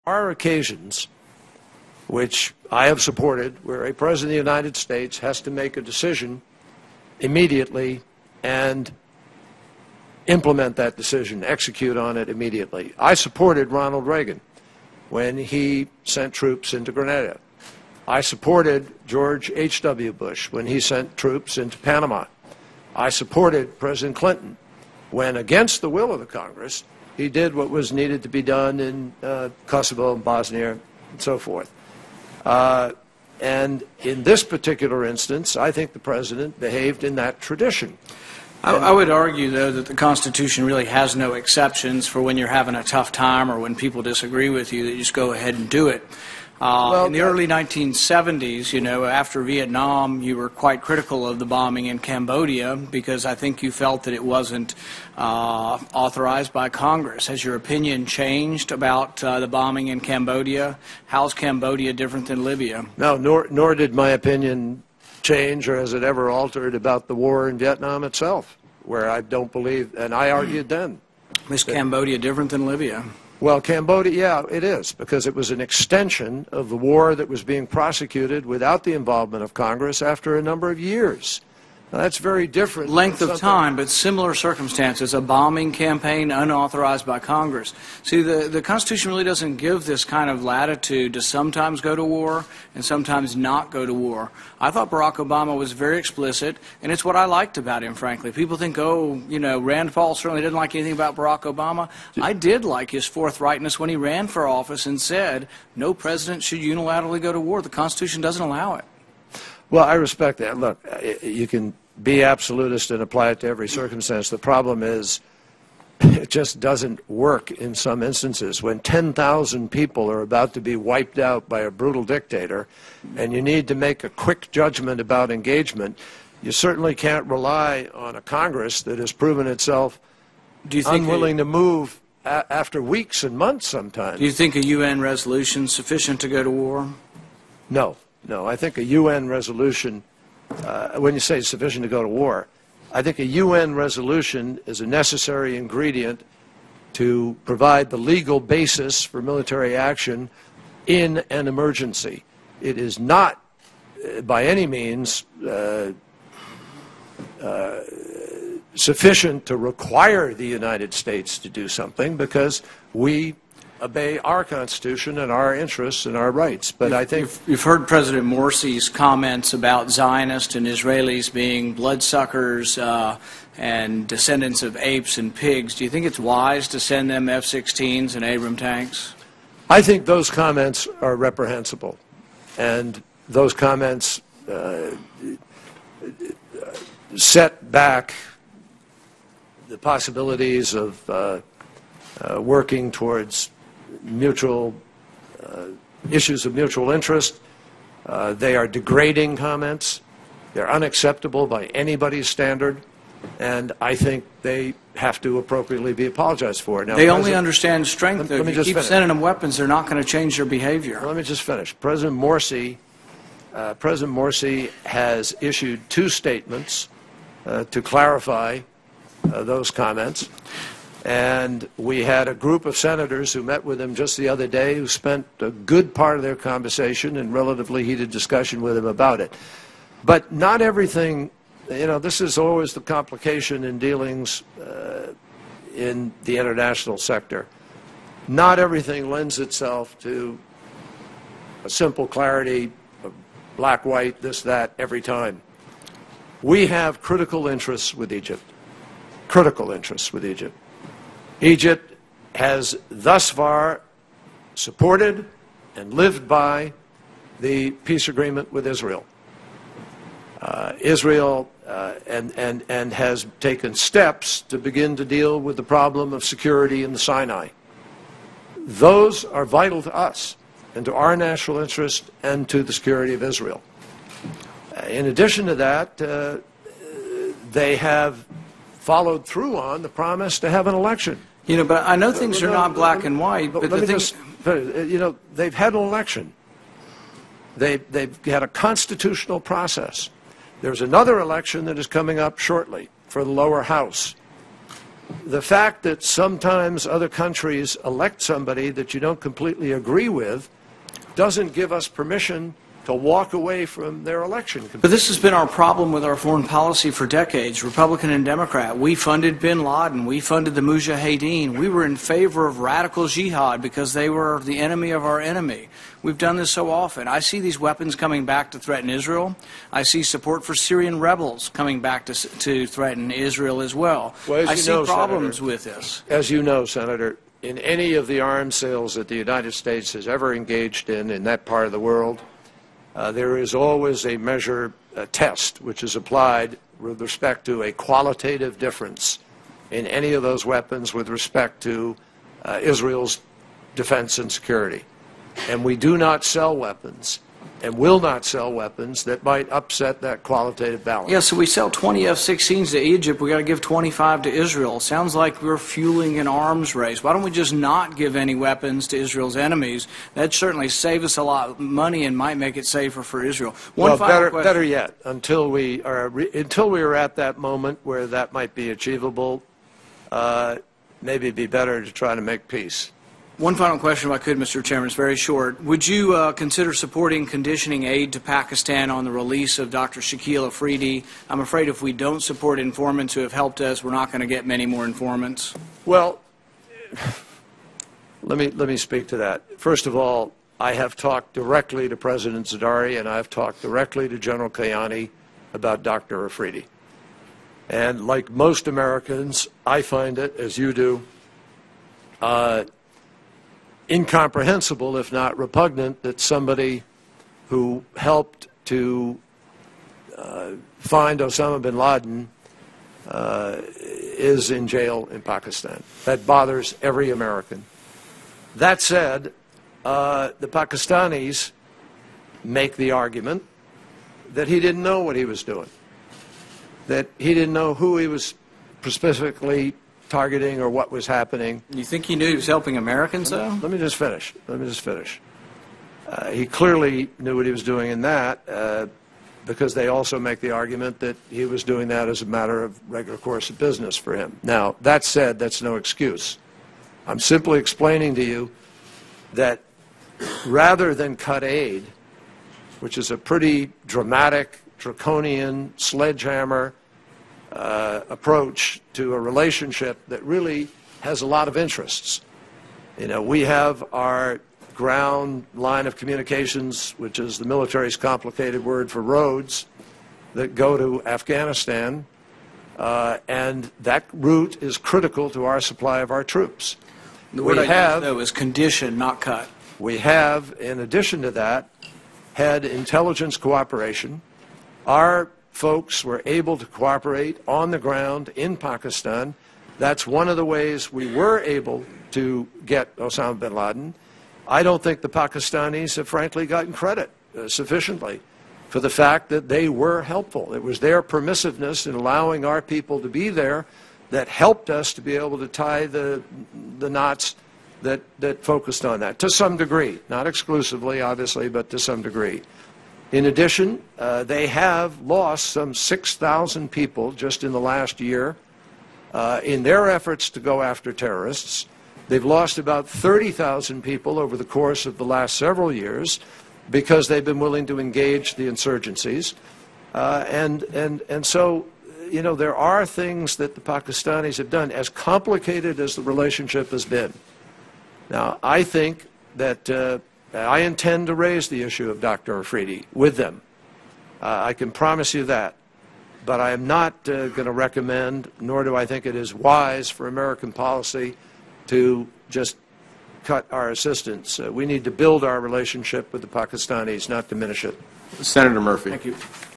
are occasions which I have supported where a President of the United States has to make a decision immediately and implement that decision, execute on it immediately. I supported Ronald Reagan when he sent troops into Grenada. I supported George H.W. Bush when he sent troops into Panama. I supported President Clinton when, against the will of the Congress, he did what was needed to be done in Kosovo and Bosnia and so forth. And in this particular instance, I think the President behaved in that tradition. I would argue, though, that the Constitution really has no exceptions for when you're having a tough time or when people disagree with you, that you just go ahead and do it. In the early 1970s, you know, after Vietnam, you were quite critical of the bombing in Cambodia because I think you felt that it wasn't authorized by Congress. Has your opinion changed about the bombing in Cambodia? How's Cambodia different than Libya? No, nor did my opinion change, or has it ever altered, about the war in Vietnam itself, where I don't believe, and I argued then. Is Cambodia different than Libya? Well, Cambodia, yeah, it is, because it was an extension of the war that was being prosecuted without the involvement of Congress after a number of years. Now, that's very different. Length of time, but similar circumstances, a bombing campaign unauthorized by Congress. See, the Constitution really doesn't give this kind of latitude to sometimes go to war and sometimes not go to war. I thought Barack Obama was very explicit, and it's what I liked about him, frankly. People think, oh, you know, Rand Paul certainly didn't like anything about Barack Obama. I did like his forthrightness when he ran for office and said, no president should unilaterally go to war. The Constitution doesn't allow it. Well, I respect that. Look, you can be absolutist and apply it to every circumstance. The problem is it just doesn't work in some instances. When 10,000 people are about to be wiped out by a brutal dictator and you need to make a quick judgment about engagement, you certainly can't rely on a Congress that has proven itself unwilling to move after weeks and months sometimes. Do you think a UN resolution is sufficient to go to war? No. No, I think a UN resolution, when you say sufficient to go to war, I think a UN resolution is a necessary ingredient to provide the legal basis for military action in an emergency. It is not, by any means, sufficient to require the United States to do something, because we obey our Constitution and our interests and our rights. But I think you've heard President Morsi's comments about Zionists and Israelis being bloodsuckers and descendants of apes and pigs. Do you think it's wise to send them F-16s and Abrams tanks? I think those comments are reprehensible, and those comments set back the possibilities of working towards mutual issues of mutual interest. They are degrading comments. They're unacceptable by anybody's standard, and I think they have to appropriately be apologized for. Now, they only understand strength. If you keep sending them weapons, they're not going to change their behavior. Let me just finish. President Morsi has issued 2 statements to clarify those comments. And we had a group of senators who met with him just the other day who spent a good part of their conversation in relatively heated discussion with him about it. But not everything, you know, this is always the complication in dealings in the international sector. Not everything lends itself to a simple clarity of black, white, this, that, every time. We have critical interests with Egypt. Critical interests with Egypt. Egypt has thus far supported and lived by the peace agreement with Israel. Israel and has taken steps to begin to deal with the problem of security in the Sinai. Those are vital to us and to our national interest and to the security of Israel. In addition to that, they have followed through on the promise to have an election. You know, but I know things are not black and white. But let me just, you know, they've had an election. They've had a constitutional process. There's another election that is coming up shortly for the lower house. the fact that sometimes other countries elect somebody that you don't completely agree with doesn't give us permission to walk away from their election. But this has been our problem with our foreign policy for decades, Republican and Democrat. We funded bin Laden. We funded the Mujahideen. We were in favor of radical jihad because they were the enemy of our enemy. We've done this so often. I see these weapons coming back to threaten Israel. I see support for Syrian rebels coming back to threaten Israel as well. I see problems with this. As you know, Senator, in any of the arms sales that the United States has ever engaged in that part of the world, there is always a measure, a test, which is applied with respect to a qualitative difference in any of those weapons with respect to Israel's defense and security. And we do not sell weapons and will not sell weapons that might upset that qualitative balance. Yeah, so we sell 20 F-16s to Egypt. We got to give 25 to Israel. Sounds like we're fueling an arms race. Why don't we just not give any weapons to Israel's enemies? That'd certainly save us a lot of money and might make it safer for Israel. Better yet, until we are at that moment where that might be achievable, maybe it'd be better to try to make peace. One final question, if I could, Mr. Chairman. It's very short. Would you consider supporting conditioning aid to Pakistan on the release of Dr. Shakil Afridi? I'm afraid if we don't support informants who have helped us, we're not going to get many more informants. Well, let me speak to that. First of all, I have talked directly to President Zardari, and I have talked directly to General Kayani about Dr. Afridi. And like most Americans, I find it, as you do, incomprehensible, if not repugnant, that somebody who helped to find Osama bin Laden is in jail in Pakistan. That bothers every American. That said, the Pakistanis make the argument that he didn't know what he was doing, that he didn't know who he was specifically targeting or what was happening. You think he knew he was helping Americans, though? Let me just finish. He clearly knew what he was doing in that because they also make the argument that he was doing that as a matter of regular course of business for him. Now, that said, that's no excuse. I'm simply explaining to you that rather than cut aid, which is a pretty dramatic, draconian, sledgehammer approach to a relationship that really has a lot of interests. You know, we have our ground line of communications, which is the military's complicated word for roads, that go to Afghanistan, and that route is critical to our supply of our troops. The word I used, though, is condition, not cut. We have, in addition to that, had intelligence cooperation. Our folks were able to cooperate on the ground in Pakistan. That's one of the ways we were able to get Osama bin Laden. I don't think the Pakistanis have frankly gotten credit sufficiently for the fact that they were helpful. It was their permissiveness in allowing our people to be there that helped us to be able to tie the knots that focused on that, to some degree. Not exclusively, obviously, but to some degree. In addition, they have lost some 6,000 people just in the last year in their efforts to go after terrorists. They've lost about 30,000 people over the course of the last several years because they've been willing to engage the insurgencies. And so, you know, there are things that the Pakistanis have done, as complicated as the relationship has been. Now, I think that I intend to raise the issue of Dr. Afridi with them. I can promise you that. But I am not going to recommend, nor do I think it is wise for American policy to just cut our assistance. We need to build our relationship with the Pakistanis, not diminish it. Senator Murphy. Thank you.